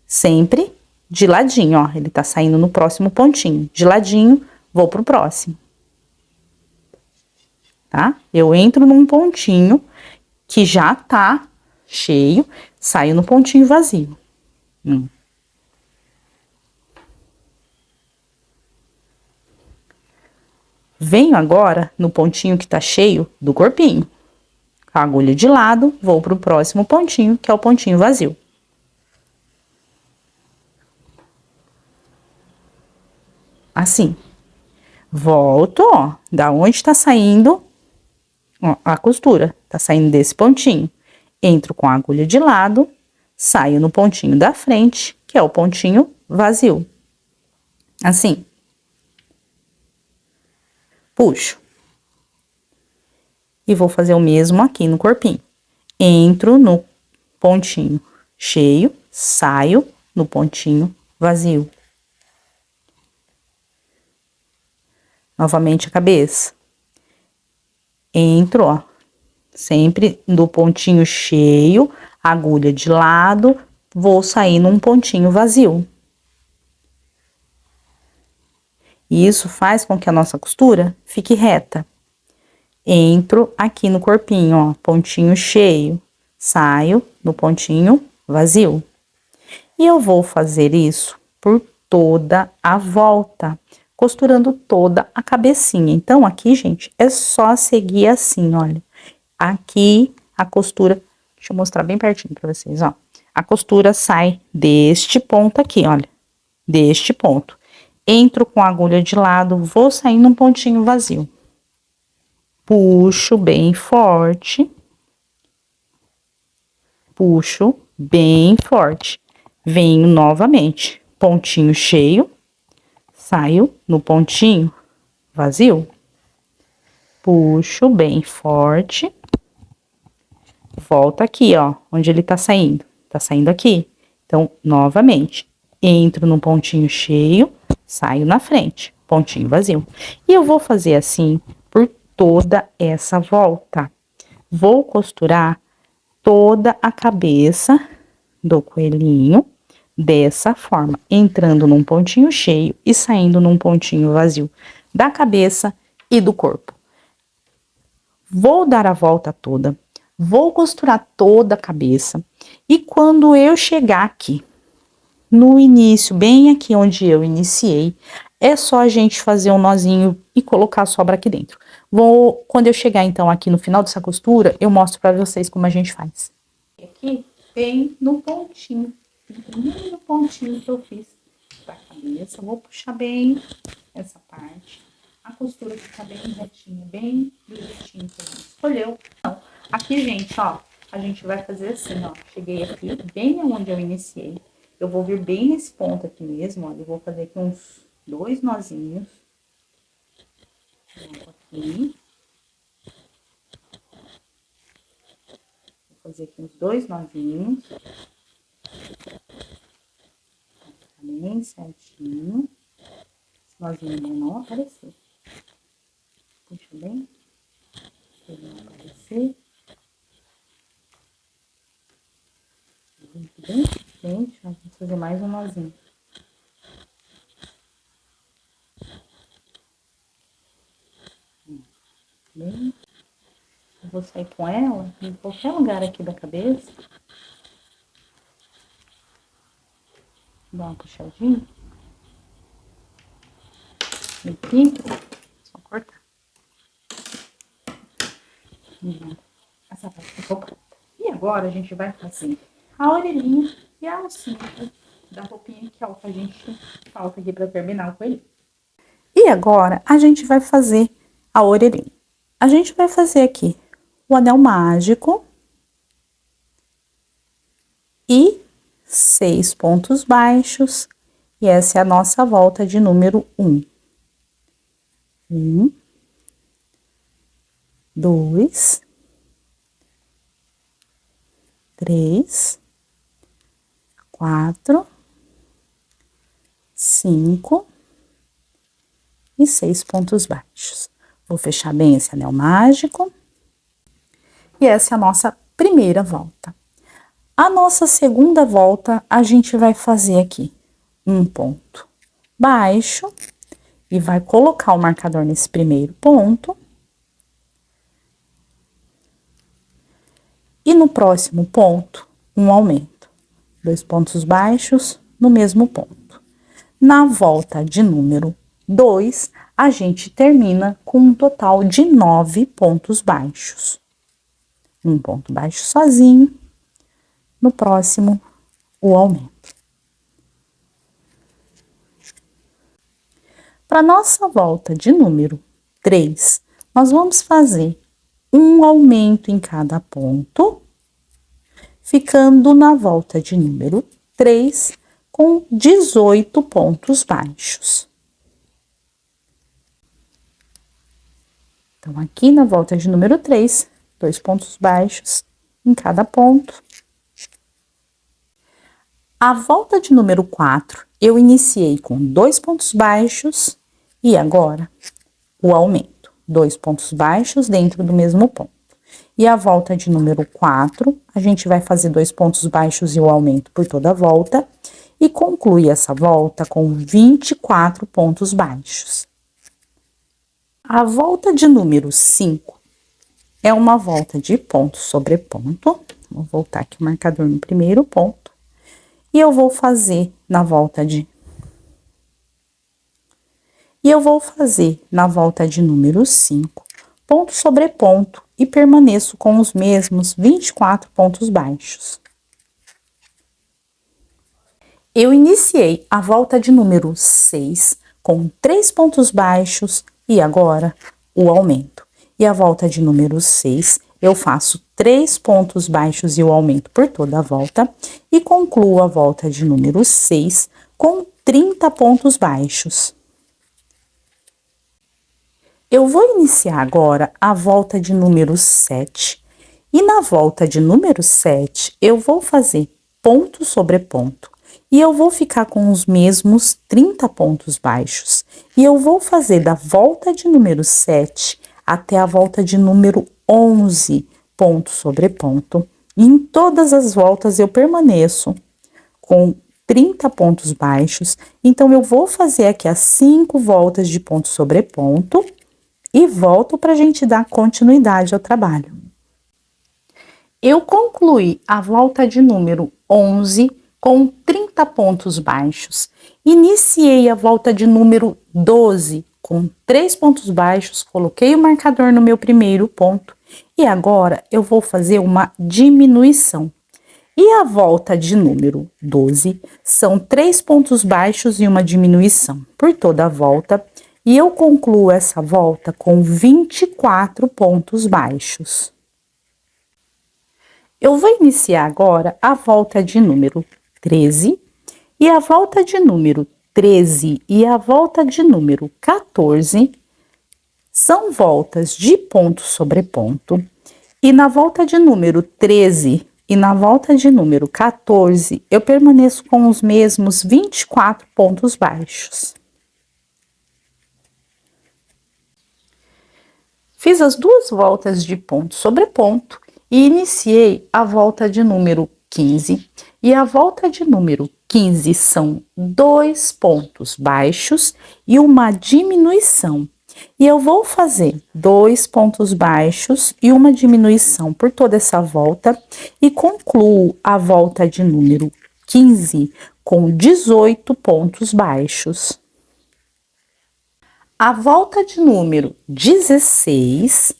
Sempre de ladinho, ó. Ele tá saindo no próximo pontinho. De ladinho, vou pro próximo. Tá? Eu entro num pontinho que já tá cheio, saio no pontinho vazio. Venho agora no pontinho que tá cheio do corpinho. Com a agulha de lado, vou pro próximo pontinho, que é o pontinho vazio. Assim. Volto, ó, da onde tá saindo, ó, a costura. Tá saindo desse pontinho. Entro com a agulha de lado, saio no pontinho da frente, que é o pontinho vazio. Assim. Puxo. E vou fazer o mesmo aqui no corpinho. Entro no pontinho cheio, saio no pontinho vazio. Novamente a cabeça. Entro, ó, sempre do pontinho cheio, agulha de lado, vou sair num pontinho vazio. E isso faz com que a nossa costura fique reta. Entro aqui no corpinho, ó, pontinho cheio, saio no pontinho vazio. E eu vou fazer isso por toda a volta, costurando toda a cabecinha. Então, aqui, gente, é só seguir assim, olha. Aqui, a costura, deixa eu mostrar bem pertinho pra vocês, ó. A costura sai deste ponto aqui, olha, deste ponto. Entro com a agulha de lado, vou sair num pontinho vazio. Puxo bem forte. Puxo bem forte. Venho novamente, pontinho cheio, saio no pontinho vazio. Puxo bem forte. Volta aqui, ó, onde ele tá saindo. Tá saindo aqui. Então, novamente, entro no pontinho cheio, saio na frente, pontinho vazio. E eu vou fazer assim por toda essa volta. Vou costurar toda a cabeça do coelhinho dessa forma, entrando num pontinho cheio e saindo num pontinho vazio da cabeça e do corpo. Vou dar a volta toda, vou costurar toda a cabeça e quando eu chegar aqui, no início, bem aqui onde eu iniciei, é só a gente fazer um nozinho e colocar a sobra aqui dentro. Quando eu chegar então aqui no final dessa costura, eu mostro pra vocês como a gente faz. Aqui, bem no pontinho, no pontinho que eu fiz da cabeça, vou puxar bem essa parte. A costura fica bem retinha, bem direitinho que a gente escolheu. Então, aqui, gente, ó, a gente vai fazer assim, ó. Cheguei aqui, bem onde eu iniciei. Eu vou vir bem nesse ponto aqui mesmo, ó. Eu vou fazer aqui uns 2 nozinhos. Aqui. Vou fazer aqui uns 2 nozinhos. Tá bem certinho. Esse nozinho não apareceu. Puxa bem. Pra ele não aparecer. Bem frente, ó. Vou fazer mais um nozinho. Bem. Eu vou sair com ela em qualquer lugar aqui da cabeça. Dá uma puxadinha. Aqui. Só cortar. Essa parte ficou pronta. E agora a gente vai fazer a orelhinha e a alcinha da roupinha que é o que a gente falta aqui pra terminar o coelhinho. E agora a gente vai fazer a orelhinha. A gente vai fazer aqui o anel mágico e 6 pontos baixos. E essa é a nossa volta de número 1. 1, 2, 3, 4, 5 e 6 pontos baixos. Vou fechar bem esse anel mágico. E essa é a nossa primeira volta. A nossa segunda volta, a gente vai fazer aqui um ponto baixo e vai colocar o marcador nesse primeiro ponto. E no próximo ponto, um aumento. 2 pontos baixos no mesmo ponto. Na volta de número 2, a gente termina com um total de 9 pontos baixos. Um ponto baixo sozinho. No próximo, o aumento. Para nossa volta de número 3, nós vamos fazer um aumento em cada ponto, ficando na volta de número 3 com 18 pontos baixos. Então, aqui na volta de número 3, 2 pontos baixos em cada ponto. A volta de número 4, eu iniciei com 2 pontos baixos e agora o aumento. 2 pontos baixos dentro do mesmo ponto. E a volta de número 4, a gente vai fazer 2 pontos baixos e o aumento por toda a volta. E conclui essa volta com 24 pontos baixos. A volta de número 5 é uma volta de ponto sobre ponto. Vou voltar aqui o marcador no primeiro ponto. E eu vou fazer na volta de número 5, ponto sobre ponto, e permaneço com os mesmos 24 pontos baixos. Eu iniciei a volta de número 6 com 3 pontos baixos e agora o aumento. E a volta de número 6, eu faço 3 pontos baixos e o aumento por toda a volta e concluo a volta de número 6 com 30 pontos baixos. Eu vou iniciar agora a volta de número 7 e na volta de número 7 eu vou fazer ponto sobre ponto e eu vou ficar com os mesmos 30 pontos baixos e eu vou fazer da volta de número 7 até a volta de número 11 ponto sobre ponto e em todas as voltas eu permaneço com 30 pontos baixos, então eu vou fazer aqui as 5 voltas de ponto sobre ponto e volto para a gente dar continuidade ao trabalho. Eu concluí a volta de número 11 com 30 pontos baixos. Iniciei a volta de número 12 com 3 pontos baixos, coloquei o marcador no meu primeiro ponto e agora eu vou fazer uma diminuição. E a volta de número 12 são 3 pontos baixos e uma diminuição por toda a volta. E eu concluo essa volta com 24 pontos baixos. Eu vou iniciar agora a volta de número 13, e a volta de número 13 e a volta de número 14 são voltas de ponto sobre ponto, e na volta de número 13 e na volta de número 14 eu permaneço com os mesmos 24 pontos baixos. Fiz as 2 voltas de ponto sobre ponto e iniciei a volta de número 15. E a volta de número 15 são 2 pontos baixos e uma diminuição. E eu vou fazer 2 pontos baixos e uma diminuição por toda essa volta e concluo a volta de número 15 com 18 pontos baixos. A volta de número 16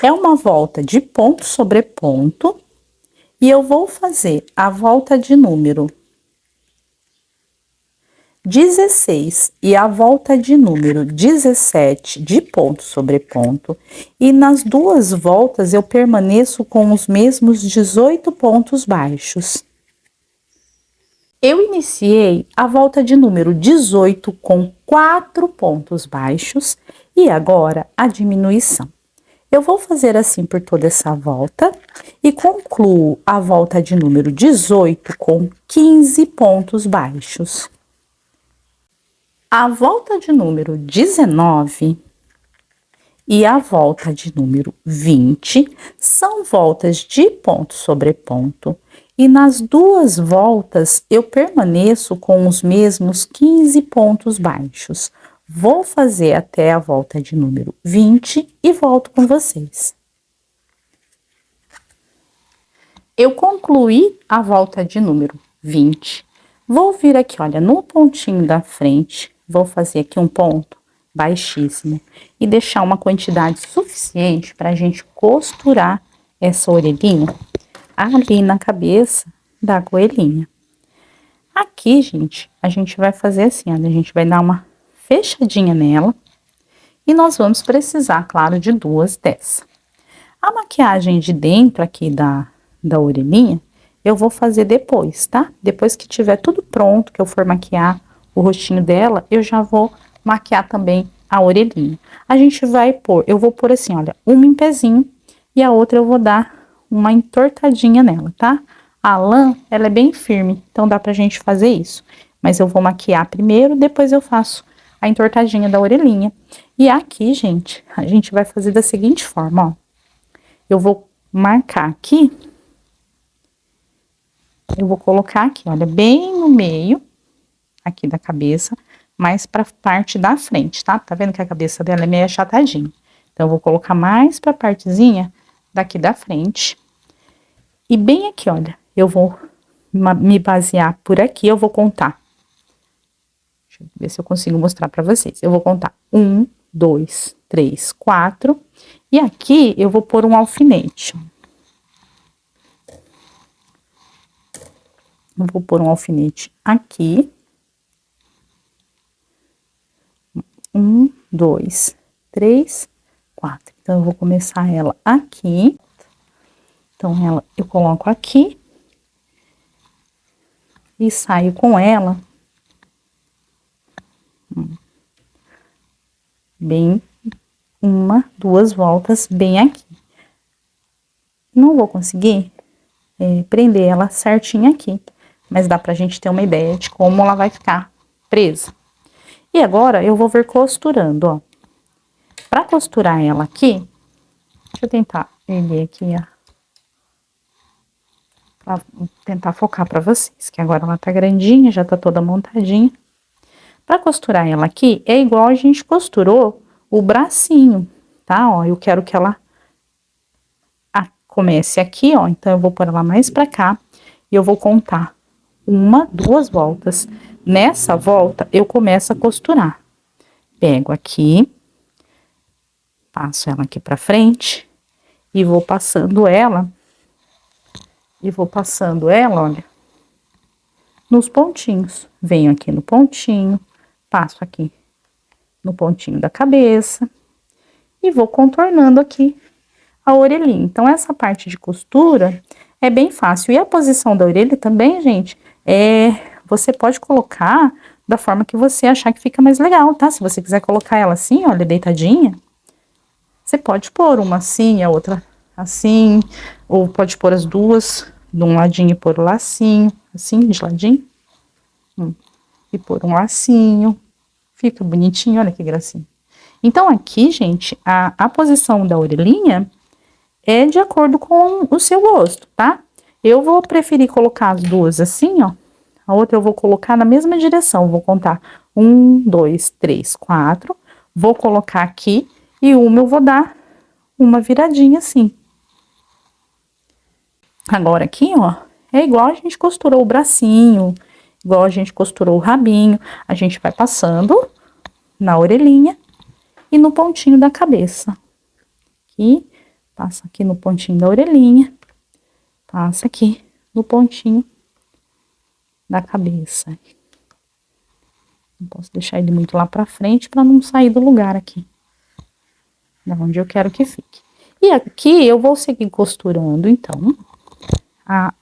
é uma volta de ponto sobre ponto e eu vou fazer a volta de número 16 e a volta de número 17 de ponto sobre ponto e nas 2 voltas eu permaneço com os mesmos 18 pontos baixos. Eu iniciei a volta de número 18 com 4 pontos baixos e agora a diminuição. Eu vou fazer assim por toda essa volta e concluo a volta de número 18 com 15 pontos baixos. A volta de número 19, E a volta de número 20 são voltas de ponto sobre ponto. E nas duas voltas eu permaneço com os mesmos 15 pontos baixos. Vou fazer até a volta de número 20 e volto com vocês. Eu concluí a volta de número 20. Vou vir aqui, olha, no pontinho da frente, vou fazer aqui um ponto baixíssimo e deixar uma quantidade suficiente para a gente costurar essa orelhinha ali na cabeça da coelhinha. Aqui, gente, a gente vai fazer assim, olha, a gente vai dar uma fechadinha nela e nós vamos precisar, claro, de duas dessa. A maquiagem de dentro aqui da orelhinha, eu vou fazer depois, tá? Depois que tiver tudo pronto, que eu for maquiar o rostinho dela, eu já vou maquiar também a orelhinha. A gente vai pôr, eu vou pôr assim, olha, uma em pezinho e a outra eu vou dar uma entortadinha nela, tá? A lã, ela é bem firme, então dá pra gente fazer isso. Mas eu vou maquiar primeiro, depois eu faço a entortadinha da orelhinha. E aqui, gente, a gente vai fazer da seguinte forma, ó. Eu vou marcar aqui. Eu vou colocar aqui, olha, bem no meio, aqui da cabeça, mais pra parte da frente, tá? Tá vendo que a cabeça dela é meio achatadinha? Então, eu vou colocar mais pra partezinha daqui da frente. E bem aqui, olha, eu vou me basear por aqui, eu vou contar. Deixa eu ver se eu consigo mostrar pra vocês. Eu vou contar 1, 2, 3, 4. E aqui eu vou pôr um alfinete. Eu vou pôr um alfinete aqui. 1, 2, 3, 4. Então, eu vou começar ela aqui. Então, ela eu coloco aqui. E saio com ela. Bem, uma, duas voltas bem aqui. Não vou conseguir prender ela certinho aqui. Mas dá pra gente ter uma ideia de como ela vai ficar presa. E agora, eu vou vir costurando, ó. Pra costurar ela aqui, deixa eu tentar erguer aqui, ó. Pra tentar focar pra vocês, que agora ela tá grandinha, já tá toda montadinha. Pra costurar ela aqui, é igual a gente costurou o bracinho, tá? Ó, eu quero que ela comece aqui, ó. Então, eu vou pôr ela mais pra cá e eu vou contar 1, 2 voltas. Nessa volta, eu começo a costurar. Pego aqui, passo ela aqui pra frente e vou passando ela. Olha, nos pontinhos. Venho aqui no pontinho, passo aqui no pontinho da cabeça e vou contornando aqui a orelhinha. Então, essa parte de costura é bem fácil. E a posição da orelha também, gente, você pode colocar da forma que você achar que fica mais legal, tá? Se você quiser colocar ela assim, olha, deitadinha, você pode pôr uma assim, a outra assim, ou pode pôr as duas de um ladinho e pôr o lacinho, assim, de ladinho, e pôr um lacinho, fica bonitinho, olha que gracinha. Então, aqui, gente, a posição da orelhinha é de acordo com o seu gosto, tá? Eu vou preferir colocar as duas assim, ó. A outra eu vou colocar na mesma direção. Vou contar 1, 2, 3, 4. Vou colocar aqui e uma eu vou dar uma viradinha assim. Agora aqui, ó, é igual a gente costurou o bracinho, igual a gente costurou o rabinho. A gente vai passando na orelhinha e no pontinho da cabeça. Aqui. Passa aqui no pontinho da orelhinha, passa aqui no pontinho da cabeça. Não posso deixar ele muito lá pra frente pra não sair do lugar aqui, da onde eu quero que fique. E aqui eu vou seguir costurando, então,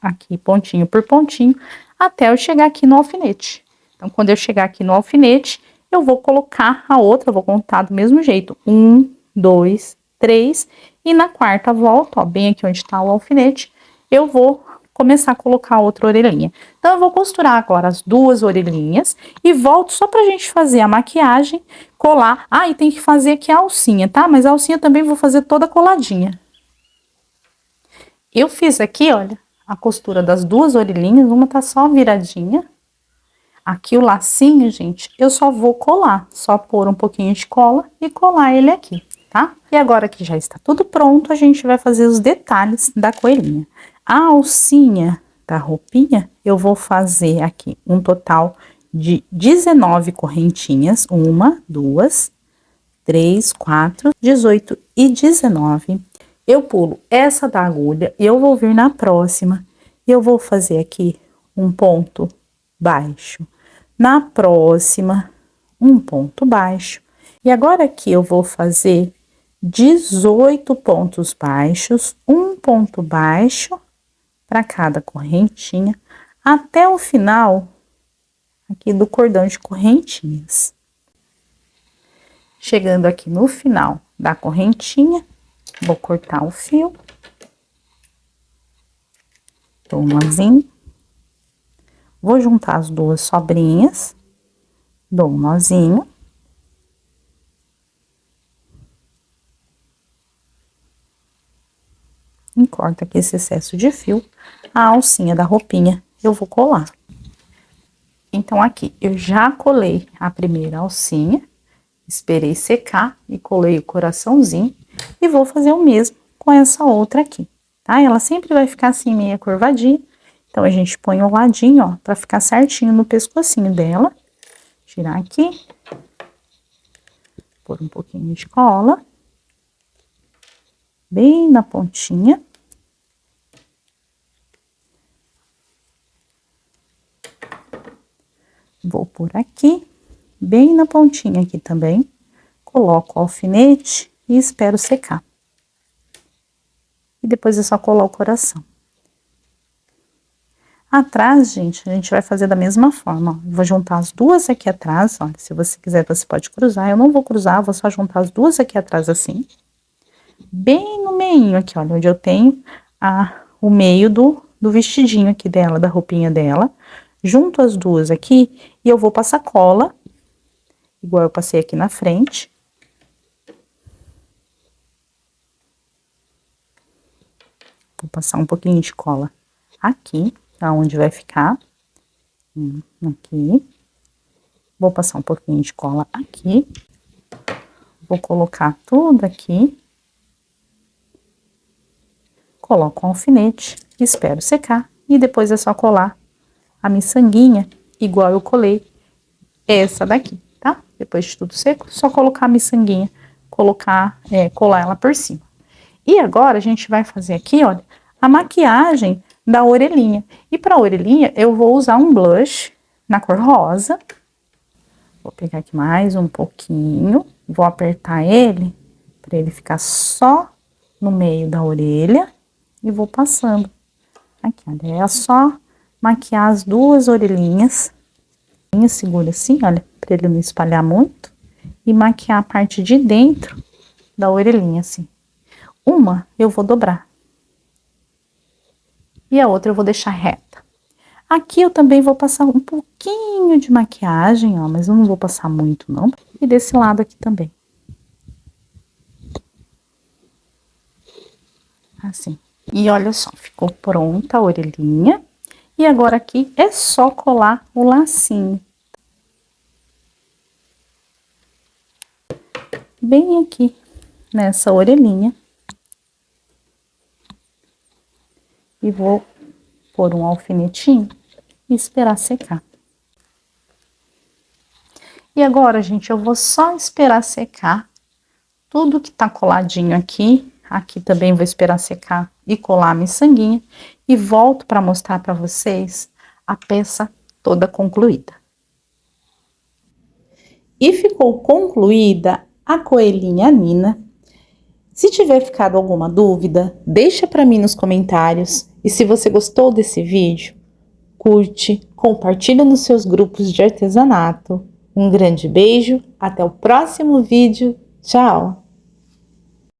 aqui pontinho por pontinho, até eu chegar aqui no alfinete. Então, quando eu chegar aqui no alfinete, eu vou colocar a outra, eu vou contar do mesmo jeito. 1, 2, 3... E na quarta volta, ó, bem aqui onde tá o alfinete, eu vou começar a colocar outra orelhinha. Então, eu vou costurar agora as duas orelhinhas e volto só pra gente fazer a maquiagem, colar. Ah, e tem que fazer aqui a alcinha, tá? Mas a alcinha também vou fazer toda coladinha. Eu fiz aqui, olha, a costura das duas orelhinhas, uma tá só viradinha. Aqui o lacinho, gente, eu só vou colar, só pôr um pouquinho de cola e colar ele aqui, tá? E agora que já está tudo pronto, a gente vai fazer os detalhes da coelhinha. A alcinha da roupinha, eu vou fazer aqui um total de 19 correntinhas, 1, 2, 3, 4, 18 e 19. Eu pulo essa da agulha e eu vou vir na próxima e eu vou fazer aqui um ponto baixo. Na próxima, um ponto baixo. E agora aqui eu vou fazer 18 pontos baixos, um ponto baixo para cada correntinha, até o final aqui do cordão de correntinhas. Chegando aqui no final da correntinha, vou cortar o fio. Dou um nozinho. Vou juntar as duas sobrinhas, dou um nozinho. E corto aqui esse excesso de fio. A alcinha da roupinha eu vou colar. Então, aqui eu já colei a primeira alcinha, esperei secar e colei o coraçãozinho. E vou fazer o mesmo com essa outra aqui, tá? Ela sempre vai ficar assim, meia curvadinha. Então, a gente põe o ladinho, ó, pra ficar certinho no pescocinho dela. Tirar aqui. Pôr um pouquinho de cola. Bem na pontinha. Vou por aqui, bem na pontinha aqui também. Coloco o alfinete e espero secar. E depois é só colar o coração. Atrás, gente, a gente vai fazer da mesma forma, ó. Vou juntar as duas aqui atrás, ó. Se você quiser, você pode cruzar. Eu não vou cruzar, vou só juntar as duas aqui atrás assim. Bem no meinho aqui, olha, onde eu tenho o meio do vestidinho aqui dela, da roupinha dela. Junto as duas aqui e eu vou passar cola, igual eu passei aqui na frente. Vou passar um pouquinho de cola aqui, aonde vai ficar. Aqui. Vou passar um pouquinho de cola aqui. Vou colocar tudo aqui. Coloco um alfinete, espero secar e depois é só colar a miçanguinha, igual eu colei essa daqui, tá? Depois de tudo seco, só colocar a miçanguinha, colar ela por cima. E agora a gente vai fazer aqui, olha, a maquiagem da orelhinha. E pra orelhinha eu vou usar um blush na cor rosa. Vou pegar aqui mais um pouquinho, vou apertar ele, pra ele ficar só no meio da orelha. E vou passando. Aqui, olha, é só maquiar as duas orelhinhas. Segura assim, olha, pra ele não espalhar muito. E maquiar a parte de dentro da orelhinha, assim. Uma eu vou dobrar. E a outra eu vou deixar reta. Aqui eu também vou passar um pouquinho de maquiagem, ó, mas eu não vou passar muito, não. E desse lado aqui também. Assim. E olha só, ficou pronta a orelhinha. E agora aqui é só colar o lacinho. Bem aqui, nessa orelhinha. E vou pôr um alfinetinho e esperar secar. E agora, gente, eu vou só esperar secar tudo que tá coladinho aqui. Aqui também vou esperar secar e colar a miçanguinha. E volto para mostrar para vocês a peça toda concluída. E ficou concluída a coelhinha Nina. Se tiver ficado alguma dúvida, deixa para mim nos comentários. E se você gostou desse vídeo, curte, compartilha nos seus grupos de artesanato. Um grande beijo, até o próximo vídeo. Tchau!